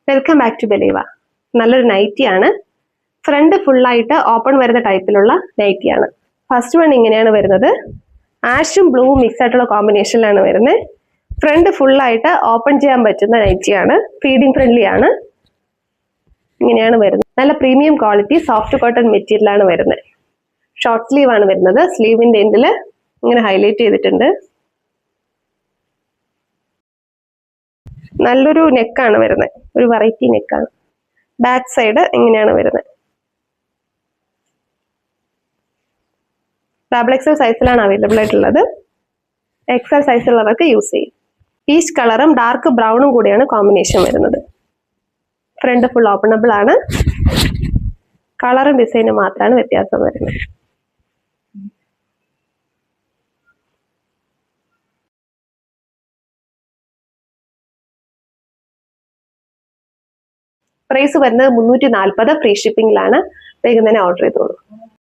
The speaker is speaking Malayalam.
Welcome back to ബെലീവ. നല്ലൊരു നൈറ്റിയാണ്. ഫ്രണ്ട് ഫുള്ളായിട്ട് ഓപ്പൺ വരുന്ന ടൈപ്പിലുള്ള നൈറ്റിയാണ്. ഫസ്റ്റ് വൺ ഇങ്ങനെയാണ് വരുന്നത്. ആഷും ബ്ലൂവും മിക്സ് ആയിട്ടുള്ള കോമ്പിനേഷനിലാണ് വരുന്നത്. ഫ്രണ്ട് ഫുള്ളായിട്ട് ഓപ്പൺ ചെയ്യാൻ പറ്റുന്ന നൈറ്റിയാണ്. ഫീഡിങ് ഫ്രണ്ട്ലി ആണ്. ഇങ്ങനെയാണ് വരുന്നത്. നല്ല പ്രീമിയം ക്വാളിറ്റി സോഫ്റ്റ് കോട്ടൺ മെറ്റീരിയലാണ് വരുന്നത്. ഷോർട്ട് സ്ലീവ് ആണ് വരുന്നത്. സ്ലീവിന്റെ എൻഡിൽ ഇങ്ങനെ ഹൈലൈറ്റ് ചെയ്തിട്ടുണ്ട്. നല്ലൊരു നെക്കാണ് വരുന്നത്. ഒരു വെറൈറ്റി നെക്കാണ്. ബാക്ക് സൈഡ് ഇങ്ങനെയാണ് വരുന്നത്. ഡബിൾ എക്സൽ സൈസിലാണ് അവൈലബിൾ ആയിട്ടുള്ളത്. എക്സൽ സൈസുള്ളവർക്ക് യൂസ് ചെയ്യും. പീച്ച് കളറും ഡാർക്ക് ബ്രൗണും കൂടിയാണ് കോമ്പിനേഷൻ വരുന്നത്. ഫ്രണ്ട് ഫുൾ ഓപ്പണബിൾ ആണ്. കളറും ഡിസൈനും മാത്രമാണ് വ്യത്യാസം വരുന്നത്. പ്രൈസ് വരുന്നത് 340. ഫ്രീ ഷിപ്പിംഗിലാണ്. വേഗം തന്നെ ഓർഡർ ചെയ്തോളൂ.